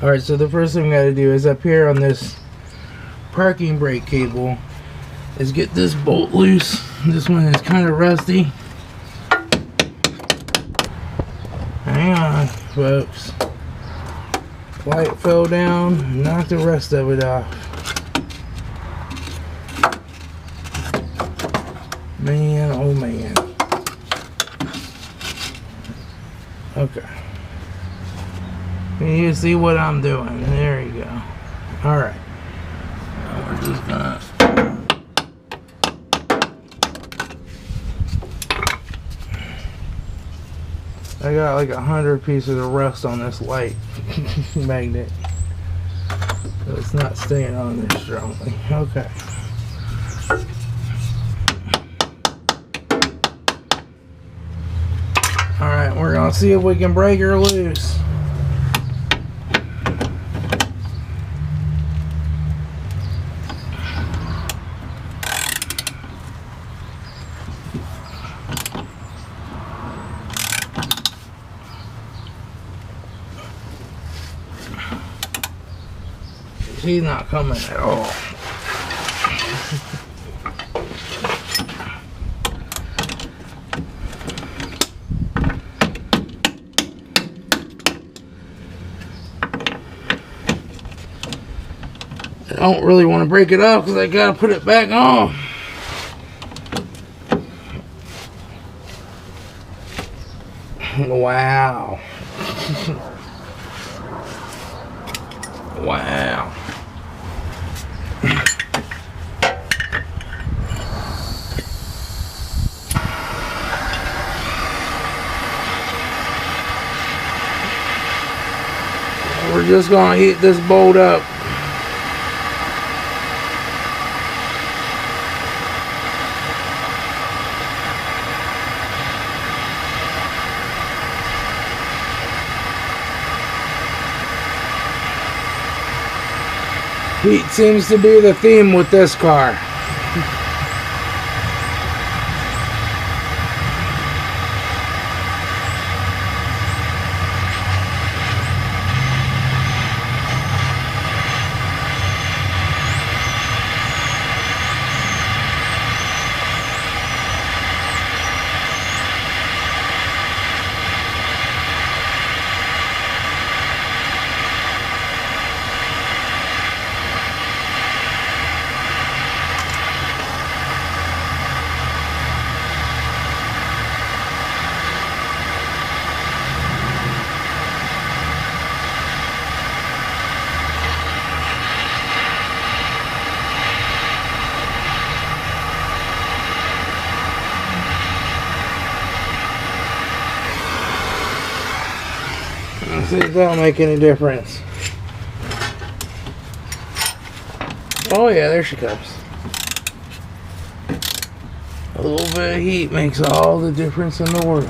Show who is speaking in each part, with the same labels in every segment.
Speaker 1: Alright, so the first thing we gotta do is up here on this parking brake cable is get this bolt loose. This one is kind of rusty. Hang on, folks. Light fell down and knocked the rest of it off. Man, oh man. Okay. Can you see what I'm doing? There you go. Alright. We're just gonna... I got like 100 pieces of rust on this light magnet. So it's not staying on there strongly. Okay. Alright, we're gonna see if we can break her loose. He's not coming at all. I don't really want to break it off because I gotta put it back on. Wow. Wow. We're just gonna heat this bolt up. Heat seems to be the theme with this car. Let's see if that'll make any difference. Oh yeah, there she comes. A little bit of heat makes all the difference in the world.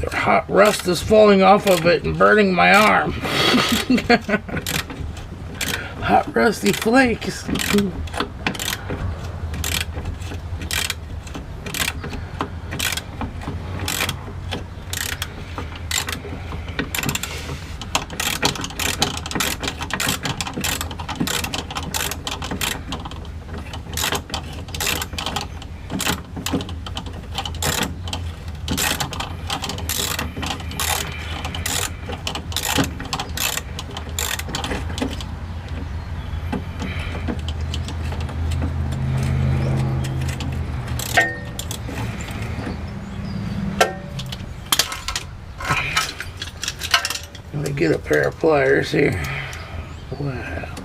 Speaker 1: The hot rust is falling off of it and burning my arm. Hot rusty flakes. Let me get a pair of pliers here. Wow.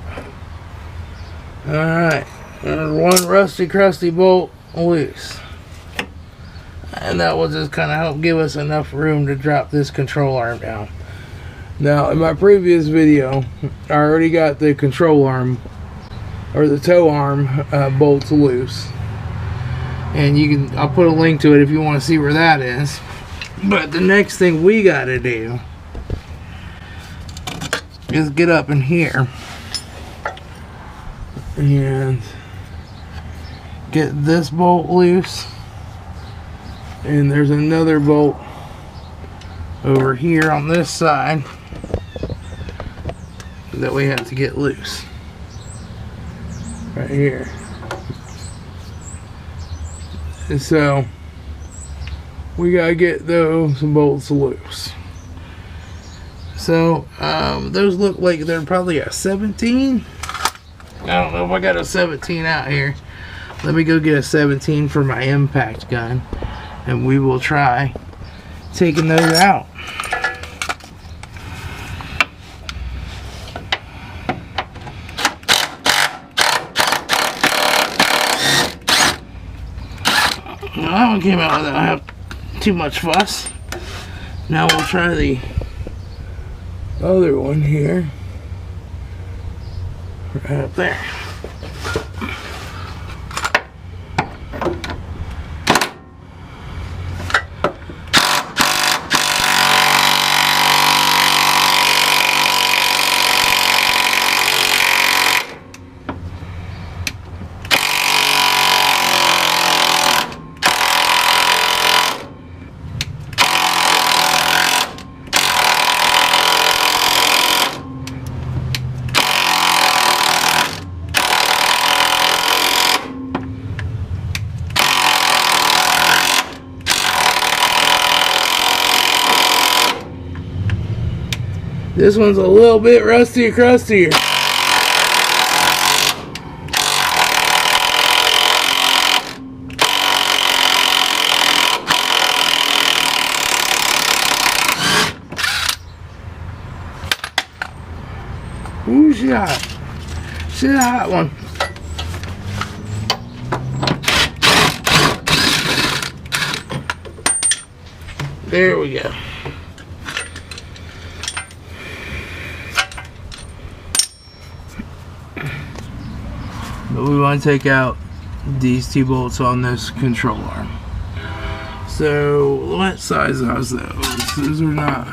Speaker 1: Alright. There's one rusty crusty bolt loose. And that will just kind of help give us enough room to drop this control arm down. Now, in my previous video, I already got the control arm, or the tow arm bolts loose. And you can, I'll put a link to it if you want to see where that is. But the next thing we got to do is get up in here and get this bolt loose, and there's another bolt over here on this side that we have to get loose right here. And so we gotta get those bolts loose. So those look like they're probably a 17. I don't know if I got a 17 out here. Let me go get a 17 for my impact gun, and we will try taking those out. Now that one came out without too much fuss. Now we'll try the other one here, right up there. This one's a little bit rusty crustier. Ooh, she's hot. She's a hot one. There we go. But we want to take out these two bolts on this control arm. So what size are those? Those are not.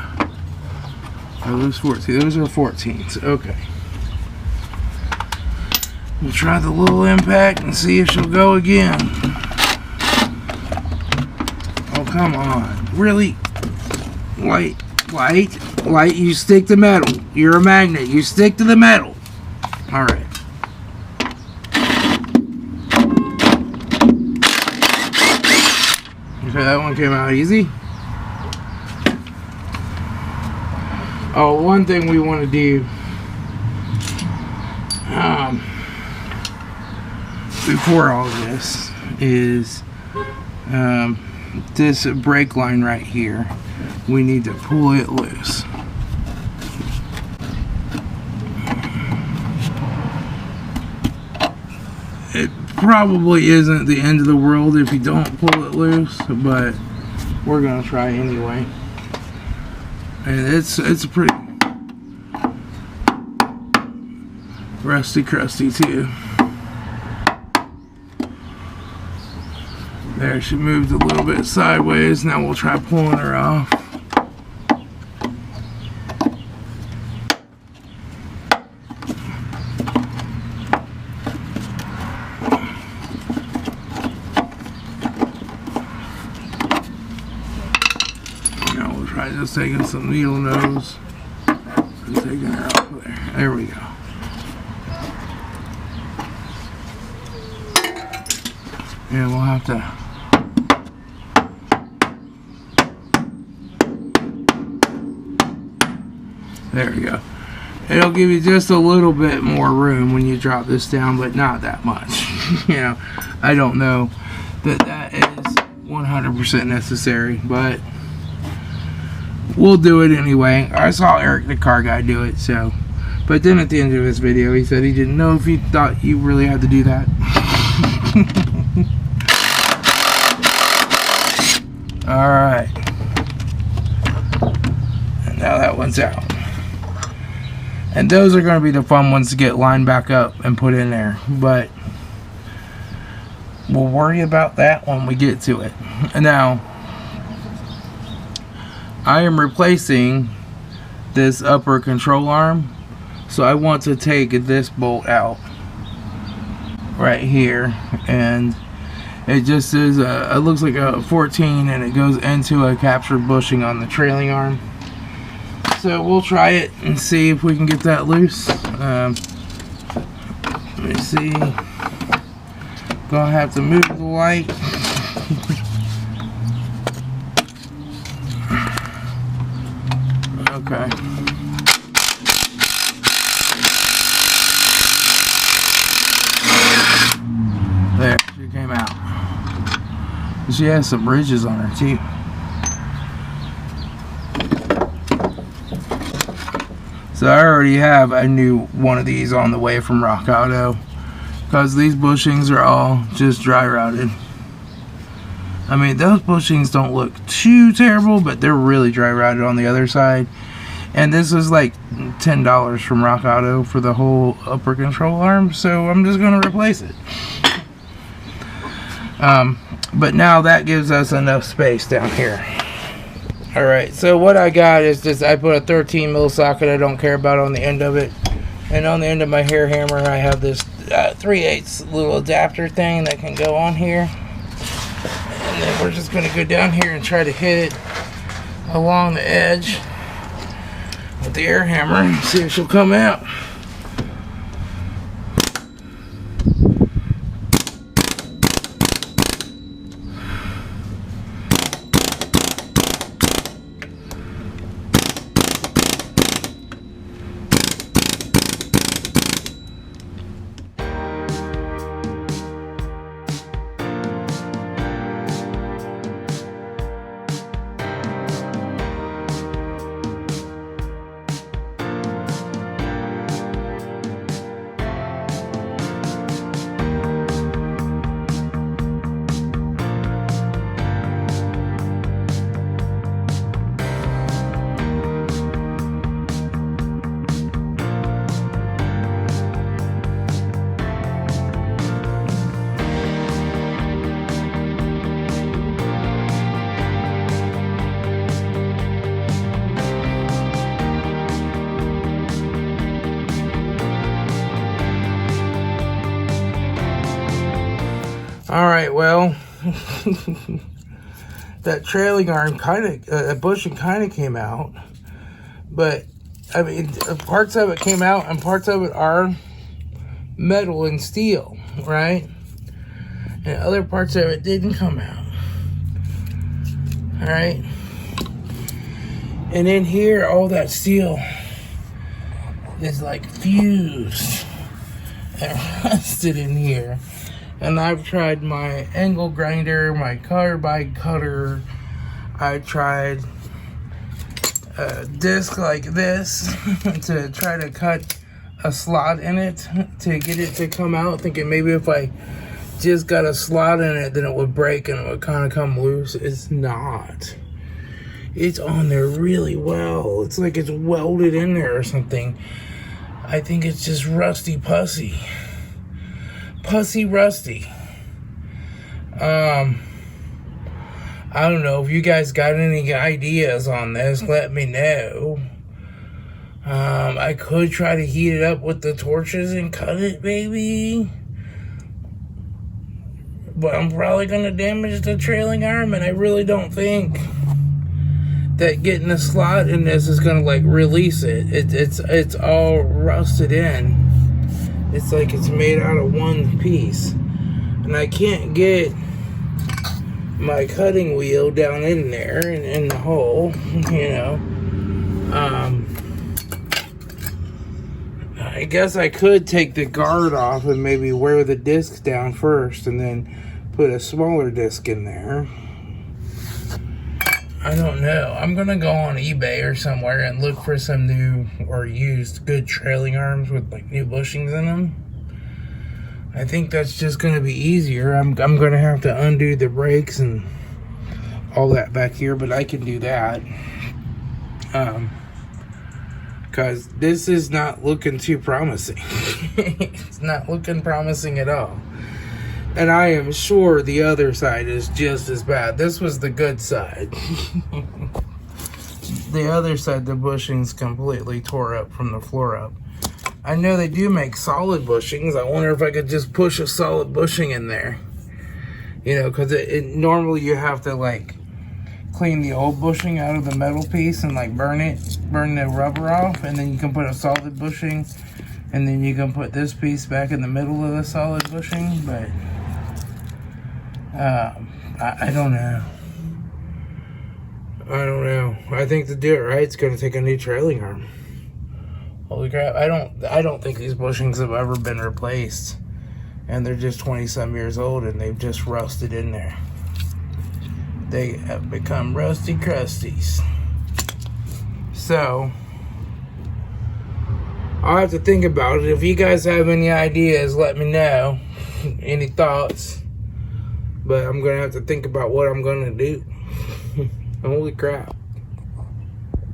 Speaker 1: Are those 14? Those are 14s. Okay. We'll try the little impact and see if she'll go again. Oh, come on. Really? Light. You stick to metal. You're a magnet. You stick to the metal. Alright. Okay, that one came out easy. Oh, one thing we want to do before all this is this brake line right here. We need to pull it loose. It probably isn't the end of the world if you don't pull it loose, but we're gonna try anyway. And it's a pretty rusty crusty too. There, she moved a little bit sideways. Now we'll try pulling her off. Now we'll try just taking some needle nose and taking her off there. There we go. And we'll have to there we go. It'll give you just a little bit more room when you drop this down, but not that much. You know, I don't know that is 100% necessary, but we'll do it anyway. I saw Eric the car guy do it, so. But then at the end of his video, he said he didn't know if he thought you really had to do that. Alright. And now that one's out. And those are going to be the fun ones to get lined back up and put in there. But we'll worry about that when we get to it. And now, I am replacing this upper control arm. So I want to take this bolt out. right here, and it just is it looks like a 14, and it goes into a captured bushing on the trailing arm. So we'll try it and see if we can get that loose. Let me see. Gonna have to move the light. Okay. There, she came out. She has some ridges on her too. So I already have a new one of these on the way from Rock Auto, because these bushings are all just dry rotted. I mean, those bushings don't look too terrible, but they're really dry rotted on the other side. And this was like $10 from Rock Auto for the whole upper control arm, so I'm just going to replace it. But now that gives us enough space down here. Alright, so what I got is just, I put a 13 mil socket I don't care about on the end of it. And on the end of my hair hammer, I have this 3/8 little adapter thing that can go on here. And then we're just going to go down here and try to hit it along the edge with the air hammer and see if she'll come out. Alright, well, that trailing arm bushing kind of came out, but I mean, parts of it came out and parts of it are metal and steel, right? And other parts of it didn't come out. Alright? And in here, all that steel is like fused and rusted in here. And I've tried my angle grinder, my carbide cutter. I tried a disc like this to try to cut a slot in it to get it to come out, thinking maybe if I just got a slot in it, then it would break and it would kind of come loose. It's not. It's on there really well. It's like it's welded in there or something. I think it's just rusty pussy. Pussy rusty. I don't know if you guys got any ideas on this, let me know. I could try to heat it up with the torches and cut it, baby, but I'm probably gonna damage the trailing arm, and I really don't think that getting a slot in this is gonna like release it. It's all rusted in. It's like it's made out of one piece. And I can't get my cutting wheel down in there, in the hole, you know. I guess I could take the guard off and maybe wear the disc down first and then put a smaller disc in there. I don't know. I'm going to go on eBay or somewhere and look for some new or used good trailing arms with like new bushings in them. I think that's just going to be easier. I'm going to have to undo the brakes and all that back here, but I can do that. Because this is not looking too promising. It's not looking promising at all. And I am sure the other side is just as bad. This was the good side. The other side, the bushings completely tore up from the floor up. I know they do make solid bushings. I wonder if I could just push a solid bushing in there. You know, because normally you have to like clean the old bushing out of the metal piece and like burn the rubber off, and then you can put a solid bushing, and then you can put this piece back in the middle of the solid bushing. But I don't know. I don't know. I think to do it right, it's going to take a new trailing arm. Holy crap! I don't think these bushings have ever been replaced, and they're just 20-some years old, and they've just rusted in there. They have become rusty crusties. So I'll have to think about it. If you guys have any ideas, let me know. Any thoughts? But I'm gonna have to think about what I'm gonna do. Holy crap.